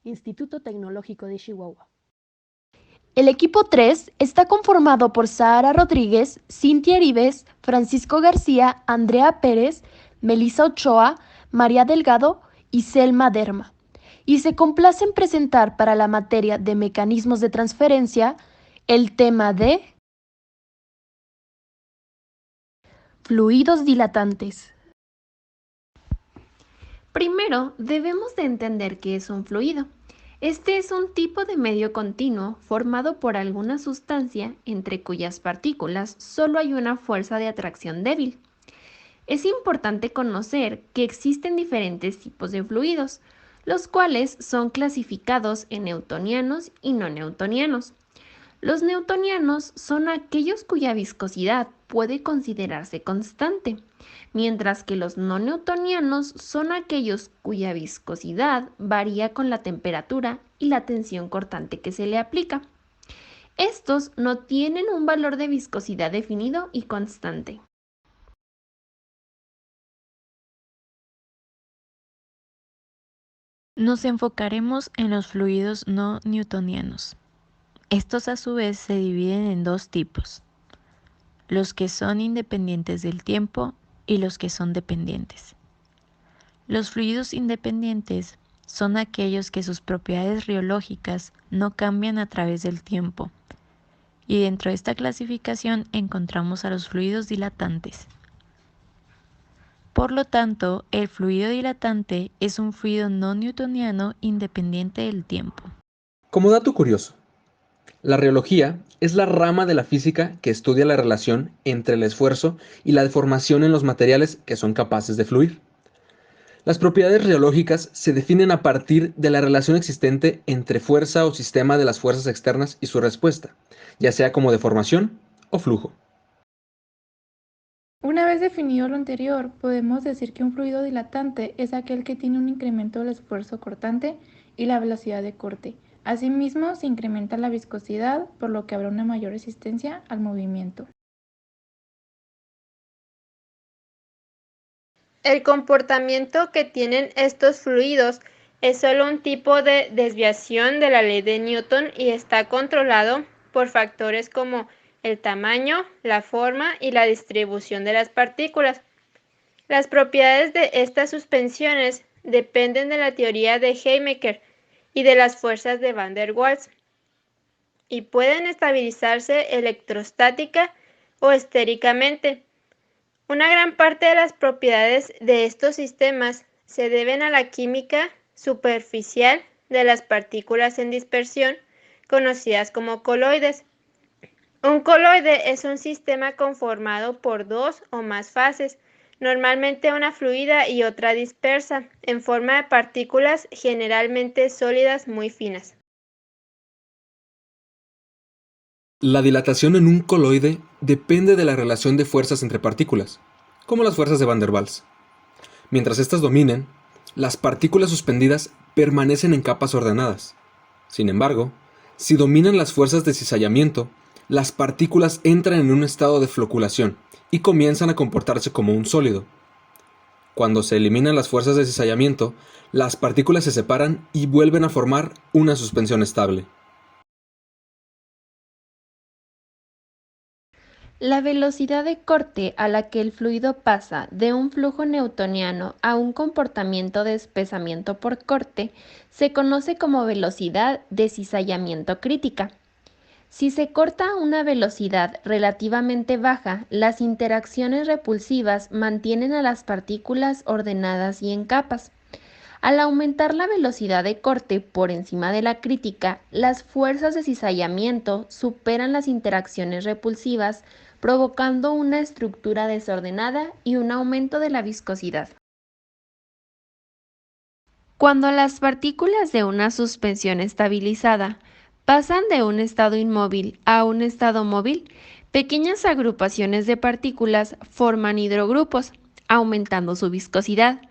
Instituto Tecnológico de Chihuahua. El equipo 3 está conformado por Sahara Rodríguez, Cintia Heribes, Francisco García, Andrea Pérez, Melissa Ochoa, María Delgado y Selma Derma, y se complace en presentar para la materia de mecanismos de transferencia el tema de fluidos dilatantes. Primero, debemos de entender qué es un fluido. Este es un tipo de medio continuo formado por alguna sustancia entre cuyas partículas solo hay una fuerza de atracción débil. Es importante conocer que existen diferentes tipos de fluidos, los cuales son clasificados en newtonianos y no newtonianos. Los newtonianos son aquellos cuya viscosidad puede considerarse constante, mientras que los no newtonianos son aquellos cuya viscosidad varía con la temperatura y la tensión cortante que se le aplica. Estos no tienen un valor de viscosidad definido y constante. Nos enfocaremos en los fluidos no newtonianos. Estos a su vez se dividen en dos tipos, los que son independientes del tiempo y los que son dependientes. Los fluidos independientes son aquellos que sus propiedades riológicas no cambian a través del tiempo, y dentro de esta clasificación encontramos a los fluidos dilatantes. Por lo tanto, el fluido dilatante es un fluido no newtoniano independiente del tiempo. Como dato curioso, la riología es la rama de la física que estudia la relación entre el esfuerzo y la deformación en los materiales que son capaces de fluir. Las propiedades riológicas se definen a partir de la relación existente entre fuerza o sistema de las fuerzas externas y su respuesta, ya sea como deformación o flujo. Una vez definido lo anterior, podemos decir que un fluido dilatante es aquel que tiene un incremento del esfuerzo cortante y la velocidad de corte. Asimismo, se incrementa la viscosidad, por lo que habrá una mayor resistencia al movimiento. El comportamiento que tienen estos fluidos es solo un tipo de desviación de la ley de Newton y está controlado por factores como el tamaño, la forma y la distribución de las partículas. Las propiedades de estas suspensiones dependen de la teoría de Heinecker y de las fuerzas de Van der Waals, y pueden estabilizarse electrostática o estéricamente. Una gran parte de las propiedades de estos sistemas se deben a la química superficial de las partículas en dispersión, conocidas como coloides. Un coloide es un sistema conformado por dos o más fases, normalmente una fluida y otra dispersa, en forma de partículas generalmente sólidas muy finas. La dilatación en un coloide depende de la relación de fuerzas entre partículas, como las fuerzas de Van der Waals. Mientras estas dominen, las partículas suspendidas permanecen en capas ordenadas. Sin embargo, si dominan las fuerzas de cizallamiento, las partículas entran en un estado de floculación y comienzan a comportarse como un sólido. Cuando se eliminan las fuerzas de cizallamiento, las partículas se separan y vuelven a formar una suspensión estable. La velocidad de corte a la que el fluido pasa de un flujo newtoniano a un comportamiento de espesamiento por corte se conoce como velocidad de cizallamiento crítica. Si se corta a una velocidad relativamente baja, las interacciones repulsivas mantienen a las partículas ordenadas y en capas. Al aumentar la velocidad de corte por encima de la crítica, las fuerzas de cizallamiento superan las interacciones repulsivas, provocando una estructura desordenada y un aumento de la viscosidad. Cuando las partículas de una suspensión estabilizada pasan de un estado inmóvil a un estado móvil, pequeñas agrupaciones de partículas forman hidrogrupos, aumentando su viscosidad.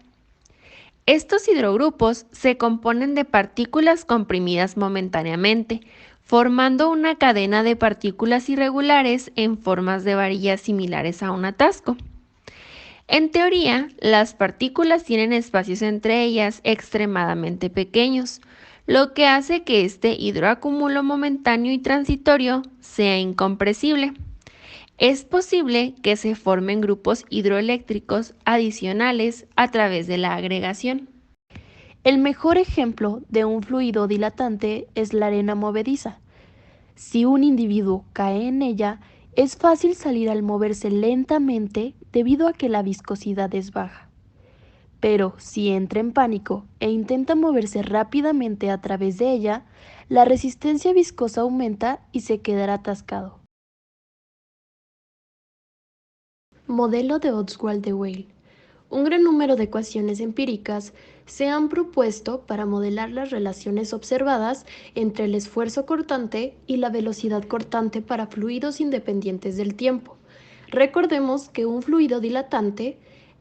Estos hidrogrupos se componen de partículas comprimidas momentáneamente, formando una cadena de partículas irregulares en formas de varillas similares a un atasco. En teoría, las partículas tienen espacios entre ellas extremadamente pequeños, lo que hace que este hidroacumulo momentáneo y transitorio sea incompresible. Es posible que se formen grupos hidroeléctricos adicionales a través de la agregación. El mejor ejemplo de un fluido dilatante es la arena movediza. Si un individuo cae en ella, es fácil salir al moverse lentamente debido a que la viscosidad es baja. Pero si entra en pánico e intenta moverse rápidamente a través de ella, la resistencia viscosa aumenta y se quedará atascado. Modelo de Ostwald-de-Waal. Un gran número de ecuaciones empíricas se han propuesto para modelar las relaciones observadas entre el esfuerzo cortante y la velocidad cortante para fluidos independientes del tiempo. Recordemos que un fluido dilatante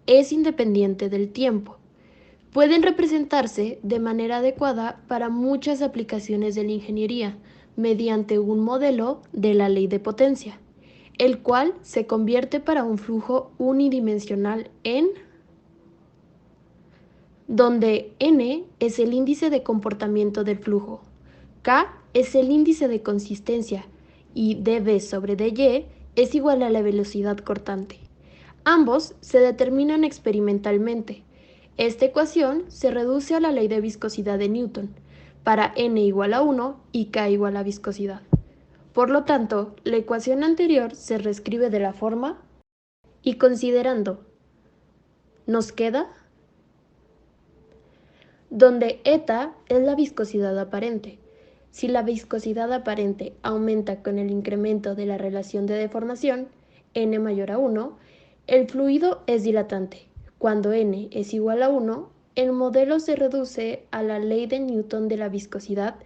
es independiente del tiempo. Pueden representarse de manera adecuada para muchas aplicaciones de la ingeniería mediante un modelo de la ley de potencia, el cual se convierte para un flujo unidimensional en donde n es el índice de comportamiento del flujo, k es el índice de consistencia y dv sobre dy es igual a la velocidad cortante. Ambos se determinan experimentalmente. Esta ecuación se reduce a la ley de viscosidad de Newton para n igual a 1 y k igual a viscosidad. Por lo tanto, la ecuación anterior se reescribe de la forma y considerando, nos queda donde eta es la viscosidad aparente. Si la viscosidad aparente aumenta con el incremento de la relación de deformación, n mayor a 1, el fluido es dilatante. Cuando n es igual a 1, el modelo se reduce a la ley de Newton de la viscosidad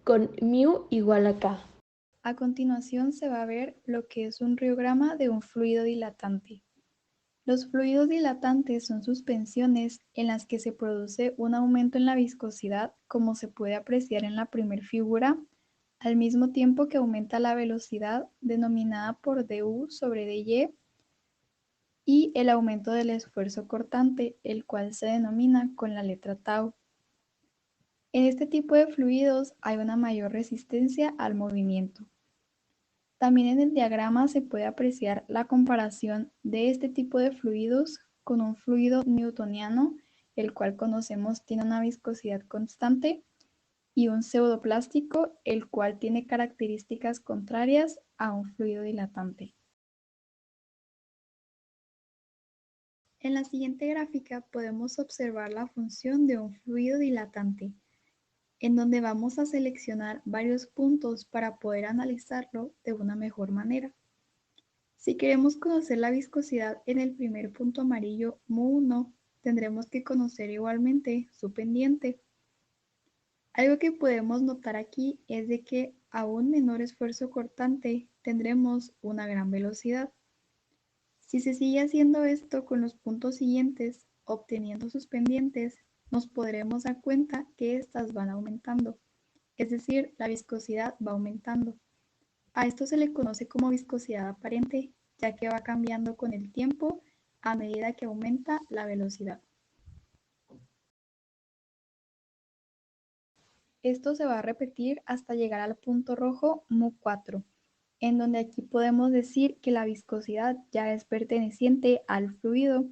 con μ igual a k. A continuación se va a ver lo que es un riograma de un fluido dilatante. Los fluidos dilatantes son suspensiones en las que se produce un aumento en la viscosidad, como se puede apreciar en la primera figura, al mismo tiempo que aumenta la velocidad denominada por du sobre dy y el aumento del esfuerzo cortante, el cual se denomina con la letra tau. En este tipo de fluidos hay una mayor resistencia al movimiento. También en el diagrama se puede apreciar la comparación de este tipo de fluidos con un fluido newtoniano, el cual conocemos tiene una viscosidad constante, y un pseudoplástico, el cual tiene características contrarias a un fluido dilatante. En la siguiente gráfica podemos observar la función de un fluido dilatante, en donde vamos a seleccionar varios puntos para poder analizarlo de una mejor manera. Si queremos conocer la viscosidad en el primer punto amarillo μ1, tendremos que conocer igualmente su pendiente. Algo que podemos notar aquí es de que a un menor esfuerzo cortante tendremos una gran velocidad. Si se sigue haciendo esto con los puntos siguientes, obteniendo sus pendientes, nos podremos dar cuenta que estas van aumentando, es decir, la viscosidad va aumentando. A esto se le conoce como viscosidad aparente, ya que va cambiando con el tiempo a medida que aumenta la velocidad. Esto se va a repetir hasta llegar al punto rojo μ4, en donde aquí podemos decir que la viscosidad ya es perteneciente al fluido,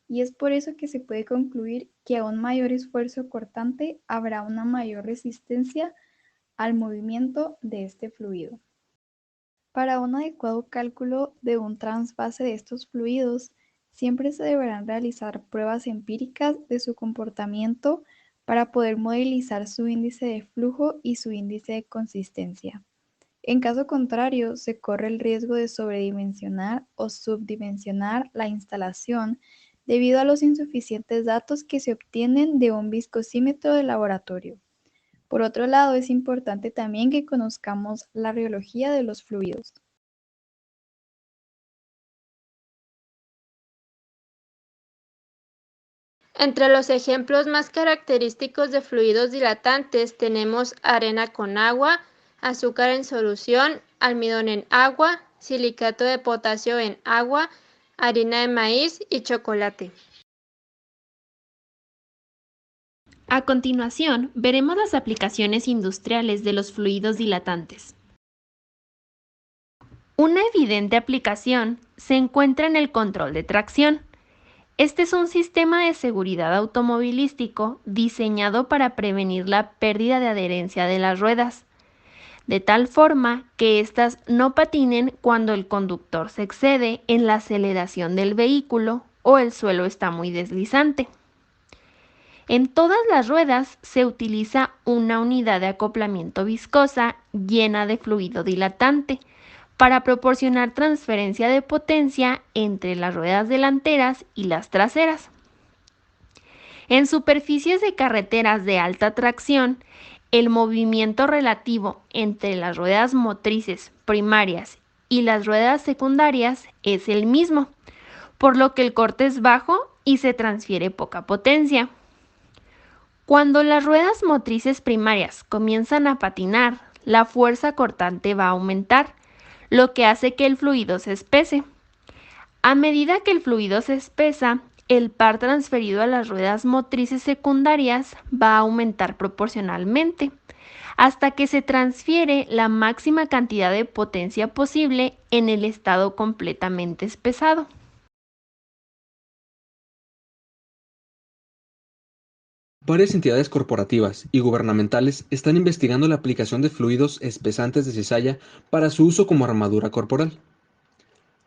y es por eso que se puede concluir que a un mayor esfuerzo cortante habrá una mayor resistencia al movimiento de este fluido. Para un adecuado cálculo de un transvase de estos fluidos, siempre se deberán realizar pruebas empíricas de su comportamiento para poder modelizar su índice de flujo y su índice de consistencia. En caso contrario, se corre el riesgo de sobredimensionar o subdimensionar la instalación debido a los insuficientes datos que se obtienen de un viscosímetro de laboratorio. Por otro lado, es importante también que conozcamos la riología de los fluidos. Entre los ejemplos más característicos de fluidos dilatantes tenemos arena con agua, azúcar en solución, almidón en agua, silicato de potasio en agua, harina de maíz y chocolate. A continuación, veremos las aplicaciones industriales de los fluidos dilatantes. Una evidente aplicación se encuentra en el control de tracción. Este es un sistema de seguridad automovilístico diseñado para prevenir la pérdida de adherencia de las ruedas, de tal forma que éstas no patinen cuando el conductor se excede en la aceleración del vehículo o el suelo está muy deslizante. En todas las ruedas se utiliza una unidad de acoplamiento viscosa llena de fluido dilatante para proporcionar transferencia de potencia entre las ruedas delanteras y las traseras. En superficies de carreteras de alta tracción, el movimiento relativo entre las ruedas motrices primarias y las ruedas secundarias es el mismo, por lo que el corte es bajo y se transfiere poca potencia. Cuando las ruedas motrices primarias comienzan a patinar, la fuerza cortante va a aumentar, lo que hace que el fluido se espese. A medida que el fluido se espesa, el par transferido a las ruedas motrices secundarias va a aumentar proporcionalmente, hasta que se transfiere la máxima cantidad de potencia posible en el estado completamente espesado. Varias entidades corporativas y gubernamentales están investigando la aplicación de fluidos espesantes de cizalla para su uso como armadura corporal.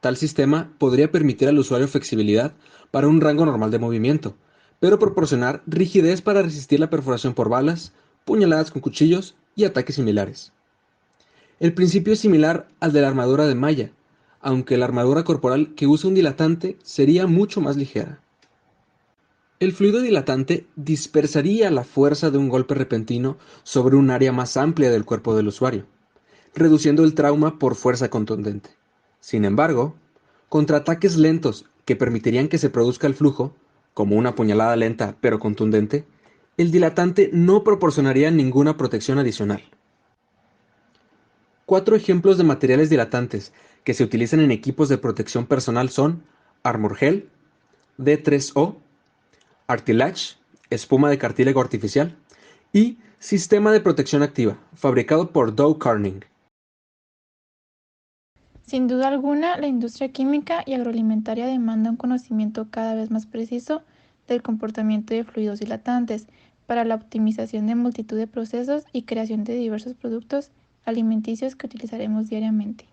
Tal sistema podría permitir al usuario flexibilidad para un rango normal de movimiento, pero proporcionar rigidez para resistir la perforación por balas, puñaladas con cuchillos y ataques similares. El principio es similar al de la armadura de malla, aunque la armadura corporal que usa un dilatante sería mucho más ligera. El fluido dilatante dispersaría la fuerza de un golpe repentino sobre un área más amplia del cuerpo del usuario, reduciendo el trauma por fuerza contundente. Sin embargo, contra ataques lentos que permitirían que se produzca el flujo, como una puñalada lenta pero contundente, el dilatante no proporcionaría ninguna protección adicional. 4 ejemplos de materiales dilatantes que se utilizan en equipos de protección personal son Armor Gel, D3O, Artilage, espuma de cartílago artificial, y sistema de protección activa, fabricado por Dow Corning. Sin duda alguna, la industria química y agroalimentaria demanda un conocimiento cada vez más preciso del comportamiento de fluidos dilatantes para la optimización de multitud de procesos y creación de diversos productos alimenticios que utilizaremos diariamente.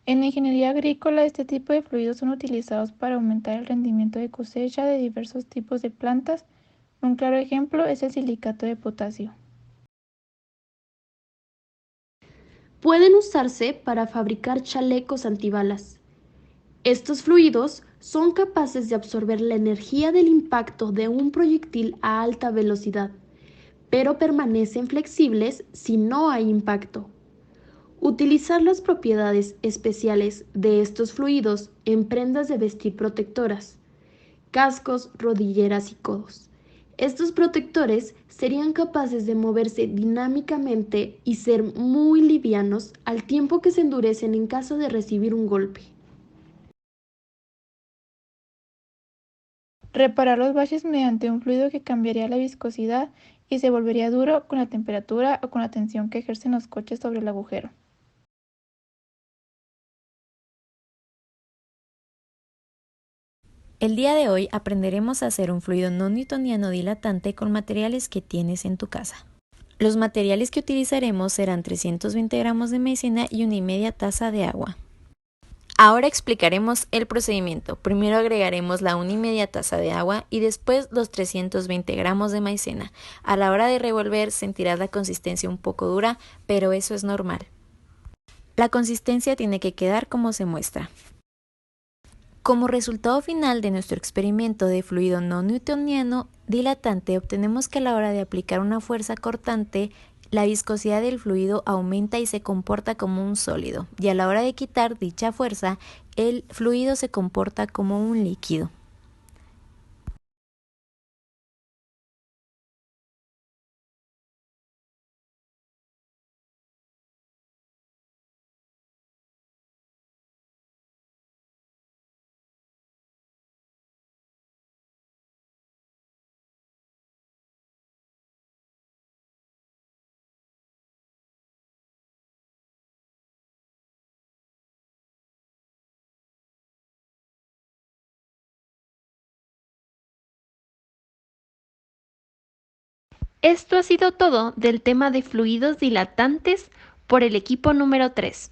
En la ingeniería agrícola, este tipo de fluidos son utilizados para aumentar el rendimiento de cosecha de diversos tipos de plantas. Un claro ejemplo es el silicato de potasio. Pueden usarse para fabricar chalecos antibalas. Estos fluidos son capaces de absorber la energía del impacto de un proyectil a alta velocidad, pero permanecen flexibles si no hay impacto. Utilizar las propiedades especiales de estos fluidos en prendas de vestir protectoras, cascos, rodilleras y codos. Estos protectores serían capaces de moverse dinámicamente y ser muy livianos al tiempo que se endurecen en caso de recibir un golpe. Reparar los baches mediante un fluido que cambiaría la viscosidad y se volvería duro con la temperatura o con la tensión que ejercen los coches sobre el agujero. El día de hoy aprenderemos a hacer un fluido no newtoniano dilatante con materiales que tienes en tu casa. Los materiales que utilizaremos serán 320 gramos de maicena y 1,5 taza de agua. Ahora explicaremos el procedimiento. Primero agregaremos la 1,5 taza de agua y después los 320 gramos de maicena. A la hora de revolver sentirás la consistencia un poco dura, pero eso es normal. La consistencia tiene que quedar como se muestra. Como resultado final de nuestro experimento de fluido no newtoniano dilatante, obtenemos que a la hora de aplicar una fuerza cortante, la viscosidad del fluido aumenta y se comporta como un sólido, y a la hora de quitar dicha fuerza, el fluido se comporta como un líquido. Esto ha sido todo del tema de fluidos dilatantes por el equipo número 3.